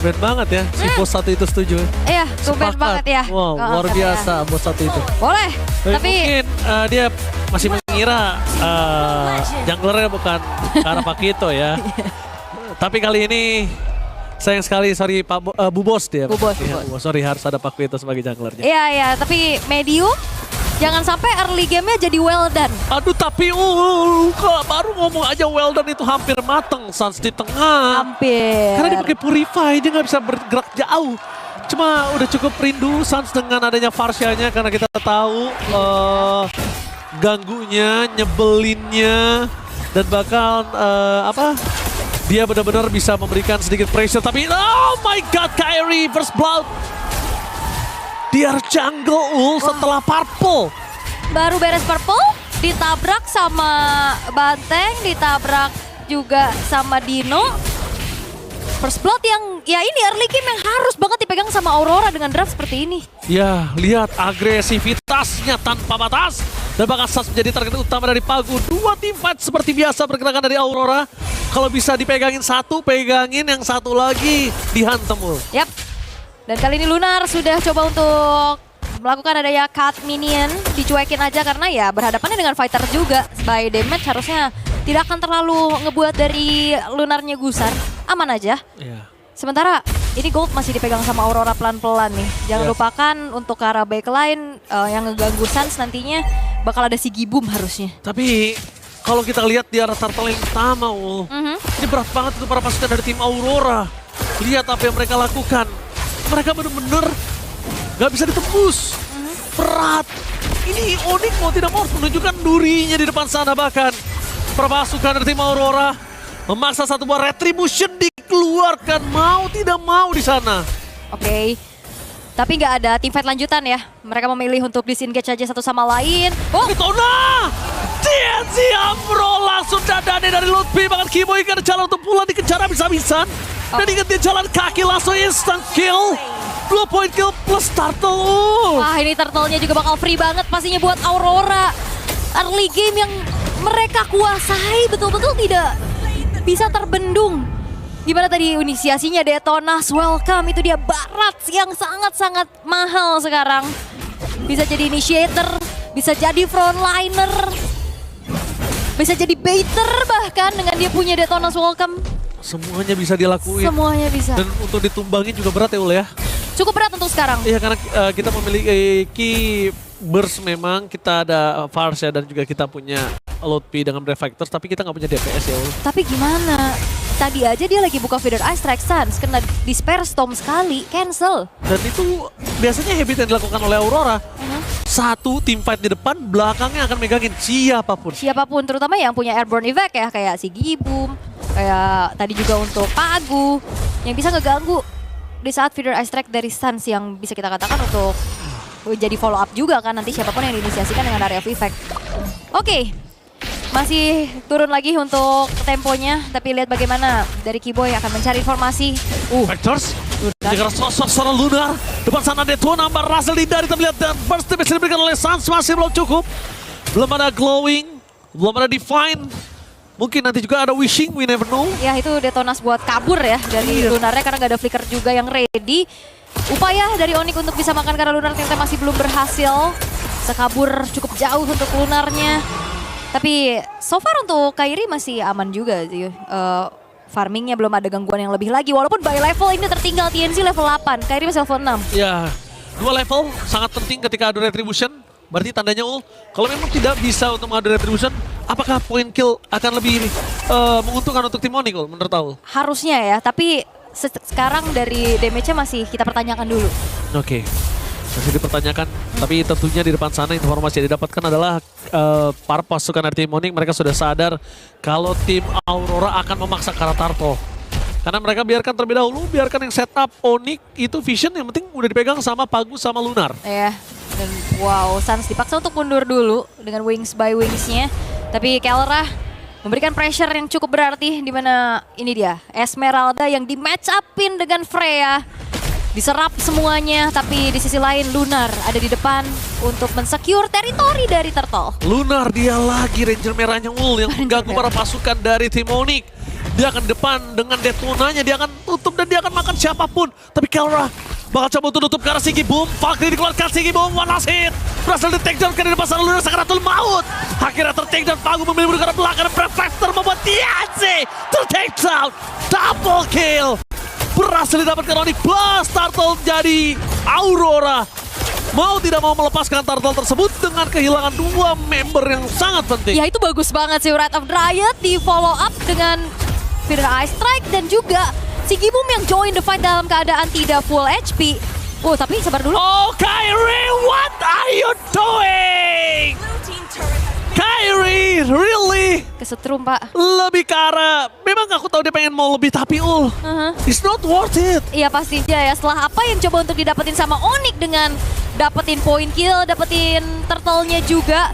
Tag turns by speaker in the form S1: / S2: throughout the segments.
S1: tumben banget ya, si bos satu itu setuju.
S2: Iya, tumben
S1: Sepakat.
S2: banget ya.
S1: Wow, luar biasa bos satu itu.
S2: Boleh, tapi
S1: Mungkin dia masih mengira junglernya bukan karena Pakito ya. Tapi kali ini sayang sekali, sorry Pak Bu Bos dia.
S2: Bu Bos,
S1: Ya,
S2: Bu Bos.
S1: sorry harus ada Pakito sebagai junglernya.
S2: iya, tapi medium jangan sampai early game-nya jadi well done.
S1: Aduh tapi kalau baru ngomong aja well done itu hampir mateng Sans di tengah.
S2: Hampir.
S1: Karena dia pakai Purify, dia nggak bisa bergerak jauh. Cuma udah cukup rindu Sans dengan adanya Farsia-nya karena kita tahu ganggunya, nyebelinnya, dan bakal dia benar-benar bisa memberikan sedikit pressure. Tapi oh my god, Kairi first blood. Dia jungle setelah purple.
S2: Baru beres purple, ditabrak sama Banteng, ditabrak juga sama Dino. First blood yang ya ini early game yang harus banget dipegang sama Aurora dengan draft seperti ini.
S1: Ya, lihat agresivitasnya tanpa batas. Dan bakal Sans menjadi target utama dari Pagu. Dua team fight seperti biasa pergerakan dari Aurora. Kalau bisa dipegangin satu, pegangin yang satu lagi. Dihantam.
S2: Yap. Dan kali ini Lunar sudah coba untuk melakukan adanya cut minion. Dicuekin aja karena ya berhadapannya dengan fighter juga. By damage harusnya tidak akan terlalu ngebuat dari Lunarnya gusar. Aman aja.
S1: Ya.
S2: Sementara ini gold masih dipegang sama Aurora pelan-pelan nih. Jangan
S1: Yes.
S2: lupakan untuk ke arah backline yang ngeganggu Sans nantinya bakal ada si Gibum harusnya.
S1: Tapi kalau kita lihat di arah turtle yang utama, ini berat banget untuk para pasukan dari tim Aurora. Lihat apa yang mereka lakukan. Mereka benar-benar gak bisa ditembus. Berat. Ini Onyx mau tidak mau harus menunjukkan durinya di depan sana bahkan. Para pasukan dari tim Aurora memaksa satu buah retribution dikeluarkan. Mau tidak mau di sana.
S2: Oke. Tapi nggak ada team fight lanjutan ya. Mereka memilih untuk disengage aja satu sama lain. Oh,
S1: Ditona! TNC Ambro langsung dadane dari Lutfi. Bahkan Kimo ikan jalan untuk pulang dikejar habis-habisan. Dan ingat dia jalan kaki langsung instant kill. 2 point kill plus turtle.
S2: wah ini turtle-nya juga bakal free banget pastinya buat Aurora. Early game yang mereka kuasai betul-betul tidak bisa terbendung. Gimana tadi inisiasinya Detonas, welcome itu dia Barat yang sangat-sangat mahal sekarang. Bisa jadi initiator, bisa jadi frontliner, bisa jadi baiter bahkan dengan dia punya Detonas welcome.
S1: Semuanya bisa dilakuin.
S2: Semuanya bisa.
S1: Dan untuk ditumbangin juga berat ya Ul ya.
S2: Cukup berat untuk sekarang.
S1: Iya karena kita memiliki burst memang. Kita ada Farsia dan juga kita punya Lutfi dengan Brave Fighters. Tapi kita nggak punya DPS ya Ul.
S2: Tapi gimana? Tadi aja dia lagi buka Feather Eye Strike Suns, kena Despair Storm sekali, cancel.
S1: Dan itu biasanya habit yang dilakukan oleh Aurora. Satu tim fight di depan, belakangnya akan megangin siapapun.
S2: Siapapun, terutama yang punya Airborne Evac ya, kayak si Gibum, kayak tadi juga untuk Pagu, yang bisa ngeganggu di saat Feather Eye Strike dari Suns yang bisa kita katakan untuk jadi follow up juga kan nanti siapapun yang diinisiasikan dengan area of effect. Oke. Masih turun lagi untuk temponya, tapi lihat bagaimana dari Kiboy akan mencari informasi.
S1: Vectors, jika sosok seorang Lunar, depan sana Detona, berhasil dihindari, tapi lihat dan burst damage diberikan oleh Sans masih belum cukup. Belum ada glowing, belum ada define. Mungkin nanti juga ada wishing, we never know.
S2: Ya itu Detonas buat kabur ya dari Lunarnya karena nggak ada flicker juga yang ready. Upaya dari Onyx untuk bisa makan karena Lunar ternyata masih belum berhasil. Sekabur cukup jauh untuk Lunarnya. Tapi so far untuk Kairi masih aman juga sih. Farmingnya belum ada gangguan yang lebih lagi. Walaupun by level ini tertinggal TNC level 8. Kairi masih level 6.
S1: Ya, 2 level sangat penting ketika ada retribution. Berarti tandanya Ul, kalau memang tidak bisa untuk mengadu retribution, apakah point kill akan lebih menguntungkan untuk tim Onyx Ul, menurut Ul?
S2: Harusnya ya, tapi sekarang dari damage-nya masih kita pertanyakan dulu.
S1: Oke. Masih dipertanyakan, tapi tentunya di depan sana informasi yang didapatkan adalah para pasukan dari tim Onyx mereka sudah sadar kalau tim Aurora akan memaksa ke arah Turtle. Karena mereka biarkan terlebih dahulu, biarkan yang setup Onyx itu vision yang penting udah dipegang sama Pagu sama Lunar.
S2: Ya, dan wow, Sans dipaksa untuk mundur dulu dengan wings by wingsnya. Tapi Kelra memberikan pressure yang cukup berarti di mana ini dia Esmeralda yang di match upin dengan Freya. Diserap semuanya, tapi di sisi lain Lunar ada di depan untuk mensecure teritori dari Turtle.
S1: Lunar dia lagi Ranger merahnya Ul yang mengganggu para pasukan dari tim Onyx. Dia akan di depan dengan detonanya, dia akan tutup dan dia akan makan siapapun. Tapi Kelra bakal coba untuk nutup ke arah Sigi Boom. Valkyrie dikeluarkan, Sigi Boom one last hit. Berhasil di take down karena di depan sana Lunar Sakaratul Maut. Akhirnya ter-take down, Pagu memilih ke arah belakang dan Prefector membuat TNC ter-take down. Double kill. Berhasil didapatkan Onyx plus Turtle jadi Aurora. Mau tidak mau melepaskan Turtle tersebut dengan kehilangan 2 member yang sangat penting.
S2: Ya itu bagus banget sih Wrath of Dryad di follow up dengan Feather Ice Strike dan juga Sigi Boom yang join the fight dalam keadaan tidak full HP. Oh tapi sabar dulu.
S1: Oh Kyrie, what are you doing? Kyrie, really?
S2: Kesetrum pak.
S1: Lebih ke arah, memang aku tahu dia pengen mau lebih tapi it's not worth it.
S2: Iya pastinya ya, setelah apa yang coba untuk didapetin sama Onyx dengan dapetin point kill, dapetin turtle-nya juga.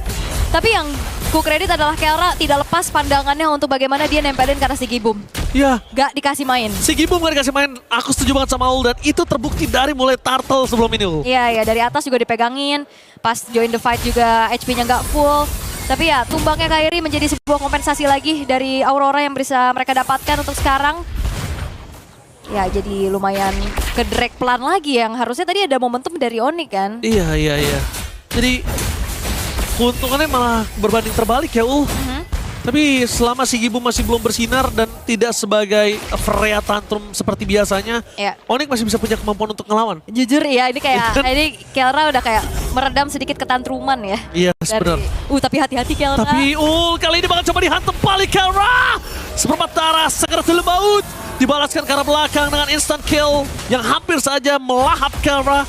S2: Tapi yang ku kredit adalah Kelra tidak lepas pandangannya untuk bagaimana dia nempelin ke arah Sigi Boom.
S1: Ya,
S2: Gak dikasih main.
S1: Sigi Boom gak dikasih main, aku setuju banget sama Ul dan itu terbukti dari mulai Turtle sebelum ini Ul.
S2: Iya, dari atas juga dipegangin, pas join the fight juga HP-nya nggak full. Tapi ya, tumbangnya Kyrie menjadi sebuah kompensasi lagi dari Aurora yang bisa mereka dapatkan untuk sekarang. Ya, jadi lumayan ke drag pelan lagi yang harusnya tadi ada momentum dari Onyx kan.
S1: Iya. Jadi, keuntungannya malah berbanding terbalik ya Ul. Tapi selama Sigi Boom masih belum bersinar dan tidak sebagai Freya Tantrum seperti biasanya,
S2: Iya.
S1: Onyx masih bisa punya kemampuan untuk ngelawan.
S2: Jujur ya, ini kayak ini Kelra udah kayak meredam sedikit ketantruman ya.
S1: Iya, benar.
S2: Tapi hati-hati Kelra.
S1: Tapi kali ini bakal coba dihantam balik Kelra. Seperempat darah Sakaratul Maut dibalaskan ke arah belakang dengan instant kill yang hampir saja melahap Kelra.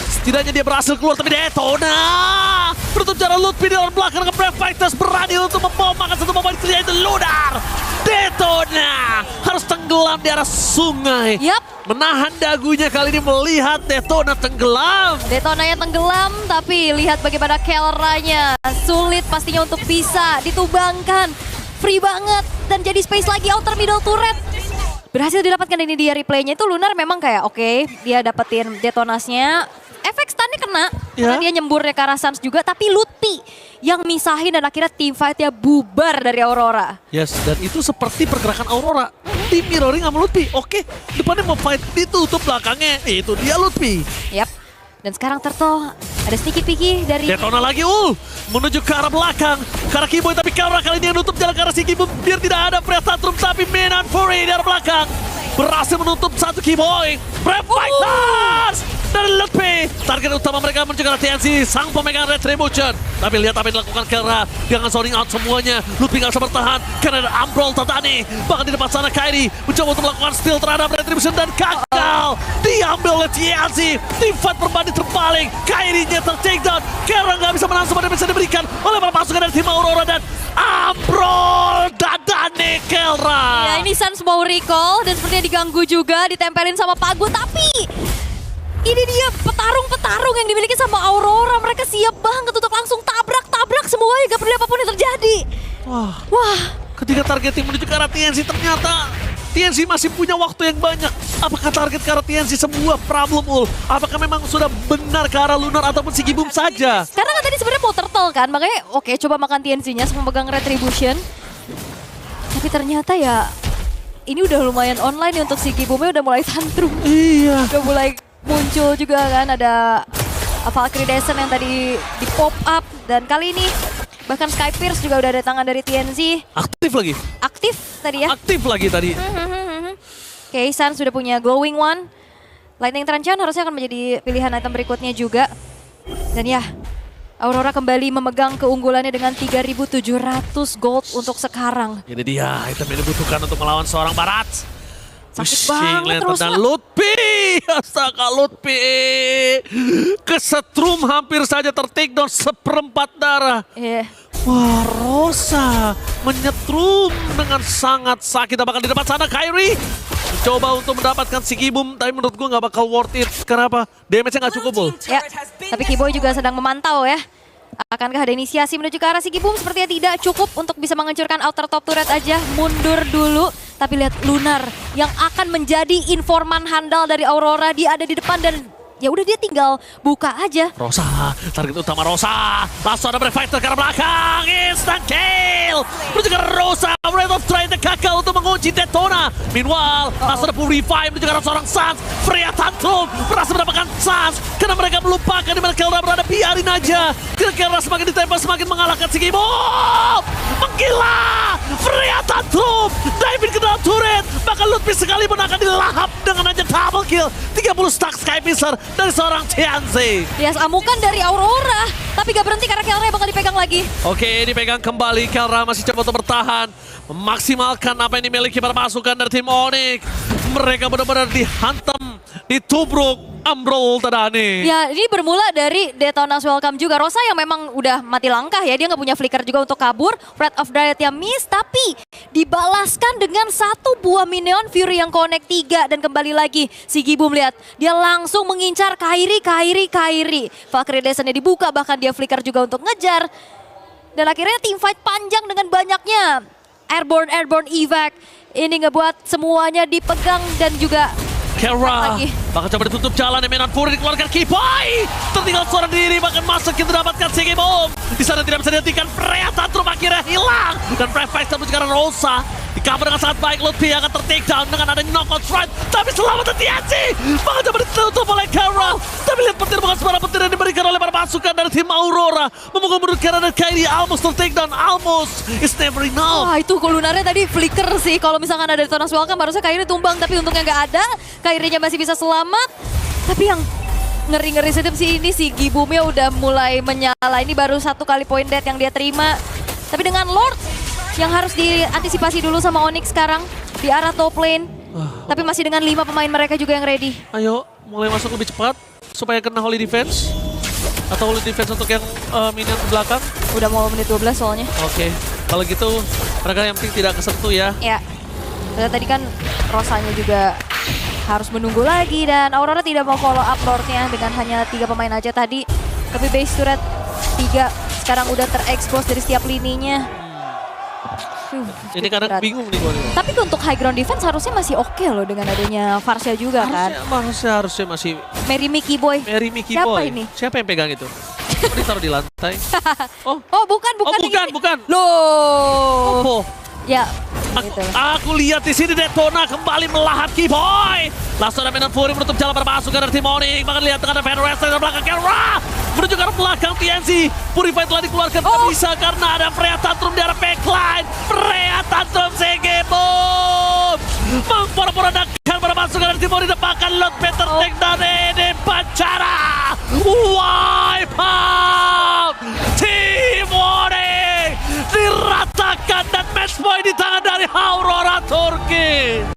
S1: Setidaknya dia berhasil keluar, tapi Detona menutup jalan Lutfi di dalam belakang dengan Brave Fighters berani untuk membom makan satu momen itu yaitu Lunar. Detona harus tenggelam di arah sungai.
S2: Yap.
S1: Menahan dagunya kali ini melihat Detona tenggelam.
S2: Detonanya tenggelam, tapi lihat bagaimana Kelranya. Sulit pastinya untuk bisa ditumbangkan. Free banget, dan jadi space lagi outer middle turret. Berhasil didapatkan ini dia replaynya itu Lunar memang kayak oke, dia dapetin detonasnya. Efek stunnya kena, karena dia nyemburnya ke arah Sans juga, tapi Lutfi yang misahin dan akhirnya team fight-nya bubar dari Aurora.
S1: Yes, dan itu seperti pergerakan Aurora. Di mirroring sama Lutfi. Oke, depannya mau fight, ditutup belakangnya. Itu dia Lutfi.
S2: Yap, dan sekarang Turtle ada sneaky peeky dari...
S1: Detona lagi menuju ke arah belakang. Ke arah Keyboy, tapi Kelra kali ini yang nutup jalan ke arah Sigi Boom. Biar tidak ada Freya Tantrum, tapi Menan Fury di arah belakang. Berhasil menutup satu Keyboy. Brave Fighters! Dari Lutfi. Target utama mereka menuju ke arah TNC. Sang pemegang Retribution. Tapi lihat apa yang dilakukan Kelra. Dia akan zoning out semuanya. Lutfi gak bisa bertahan. Karena ada Ambrol Tatani. Bahkan di depan sana Kyrie mencoba untuk melakukan steal terhadap Retribution. Dan gagal. Diambil oleh TNC. Team fight berbanding terbalik. Kyrie-nya ter-take down. Kelra gak bisa menang semua yang bisa diberikan oleh para pasukan dari tim Aurora. Dan Ambrol Tatani Kelra.
S2: Ya ini Sans mau recall dan sepertinya diganggu juga. Ditempelin sama Pagu, tapi... ini dia petarung-petarung yang dimiliki sama Aurora. Mereka siap banget untuk langsung tabrak-tabrak semuanya. Gak peduli apapun yang terjadi. Wah.
S1: Ketika targeting menuju ke arah TNC, ternyata TNC masih punya waktu yang banyak. Apakah target ke arah TNC sebuah problem Ul? Apakah memang sudah benar ke arah Lunar ataupun Sigi Boom saja?
S2: Karena kan tadi sebenarnya mau turtle kan. Makanya oke, coba makan TNC-nya memegang Retribution. Tapi ternyata ya ini udah lumayan online nih untuk Sigi Boom-nya udah mulai tantrum.
S1: Iya.
S2: Udah mulai muncul juga kan, ada Valkyrie Descent yang tadi di pop up. Dan kali ini bahkan Sky Pierce juga udah ada tangan dari TNC.
S1: Aktif lagi.
S2: Aktif tadi ya.
S1: Aktif lagi tadi.
S2: Oke, Sans sudah punya Glowing One. Lightning Tranchant harusnya akan menjadi pilihan item berikutnya juga. Dan ya, Aurora kembali memegang keunggulannya dengan 3.700 gold untuk sekarang.
S1: Ini dia item yang dibutuhkan untuk melawan seorang Barat.
S2: Sakit banget terus.
S1: Dan Lutfi, astaga Lutfi. Kesetrum hampir saja ter-take down seperempat darah.
S2: Iya.
S1: Wah, Rosa menyetrum dengan sangat sakit. Bahkan di depan sana Kyrie mencoba untuk mendapatkan Sigi Boom, tapi menurut gue gak bakal worth it. Kenapa? Damage-nya gak cukup, Bol.
S2: Ya, tapi Keyboy juga sedang memantau ya. Akankah ada inisiasi menuju ke arah Sigi Boom? Sepertinya tidak cukup untuk bisa menghancurkan outer top turret aja. Mundur dulu. Tapi lihat Lunar yang akan menjadi informan handal dari Aurora. Dia ada di depan dan ya udah dia tinggal buka aja.
S1: Rosa, target utama Rosa. Langsung ada Fighter ke arah belakang. Instant kill. Menuju ke Rosa. Red of Try gagal untuk mengunci Detona. Meanwhile, langsung ada Purify menuju ke arah seorang Sans. Freya Tantrum berhasil mendapatkan Sans. Karena mereka melupakan di mana Kelra berada. Biarin aja. Kelra semakin ditembak, semakin mengalahkan si Gibo. Menggila. Freya Tantrum. Diving ke dalam turret. Bahkan Lutfi sekalipun akan dilahap dengan aja double kill. 30 stack Sky Pisser dari seorang Tianzi.
S2: Dia amukan dari Aurora, tapi gak berhenti karena Kelra bakal dipegang lagi.
S1: Oke, dipegang kembali. Kelra masih coba untuk bertahan. Memaksimalkan apa yang dimiliki para pasukan dari tim Onyx. Mereka benar-benar dihantam, ditubruk. Ambrol Tadane.
S2: Ya, ini bermula dari Detona's Welcome juga. Rosa yang memang udah mati langkah ya. Dia nggak punya flicker juga untuk kabur. Red of Dryad yang miss, tapi dibalaskan dengan satu buah minion Fury yang connect 3. Dan kembali lagi, si Gibu melihat. Dia langsung mengincar Kairi. Valkyrie Descent-nya dibuka, bahkan dia flicker juga untuk ngejar. Dan akhirnya team fight panjang dengan banyaknya airborne evac. Ini ngebuat semuanya dipegang dan juga
S1: Kelra bahkan coba ditutup jalan, Menan Fury dikeluarkan Kiboy. Tertinggal seorang diri, bahkan masuk kita dapatkan Sigi Bomb. Di sana tidak bisa dihentikan, Freya Tantrum akhirnya hilang. Dan Brave Fighter menuju ke arah Rosa. Di-cover dengan sangat baik, Lutfi akan ter-takedown dengan adanya knockout strike. Tapi selamat Tianzi. Bahkan coba ditutup oleh Kelra. Tapi lihat petir, bukan sebarang petir yang diberikan oleh para pasukan dari tim Aurora. Memukul mundur Kelra dan Kairi, almost ter-takedown, almost. It's never enough.
S2: Wah, itu kulunarnya tadi flicker sih. Kalau misalkan ada Detona's Welcome, harusnya Kairi tumbang. Tapi untungnya nggak ada. Kairinya masih bisa selamat. Tapi yang ngeri-ngeri sih ini si Gibumnya udah mulai menyala. Ini baru satu kali point dead yang dia terima. Tapi dengan Lord yang harus diantisipasi dulu sama Onyx sekarang di arah top lane. Tapi masih dengan 5 pemain mereka juga yang ready.
S1: Ayo, mulai masuk lebih cepat supaya kena Holy Defense. Atau Holy Defense untuk yang minion ke belakang.
S2: Udah mau menit 12 soalnya.
S1: Oke, kalau gitu mereka yang penting tidak kesentuh ya.
S2: Ya, dan tadi kan Rosanya juga harus menunggu lagi. Dan Aurora tidak mau follow up Lordnya dengan hanya 3 pemain aja tadi. Tapi base turret 3 sekarang udah terekspos dari setiap lininya.
S1: Ini kadang bingung nih gue.
S2: Tapi untuk high ground defense harusnya masih oke loh dengan adanya Varsha juga kan.
S1: Harusnya masih.
S2: Mary Mickey Boy.
S1: Mary Mickey
S2: Siapa
S1: Boy.
S2: ini?
S1: Siapa yang pegang itu? Ditaruh di lantai.
S2: Oh bukan.
S1: Bukan.
S2: Loh.
S1: Oppo.
S2: Ya, gitu.
S1: Aku lihat di sini Detona kembali melahap Kiboy. Langsung ada Menan Fury menutup jalan para pasukan dari tim Onyx. Bahkan lihat tengah ada Van West dari belakang Kelra. Menuju ke arah belakang TNC. Purify telah dikeluarkan. Tak bisa karena ada Freya Tantrum di arah backline. Freya Tantrum Sigi Boom. Memporak-porandakan para pasukan dari tim Onyx. Bahkan Lot Peter takedown ini Pacara. Wipe out. Tim Onyx diratakan dan match point di tangan dari Aurora Turki.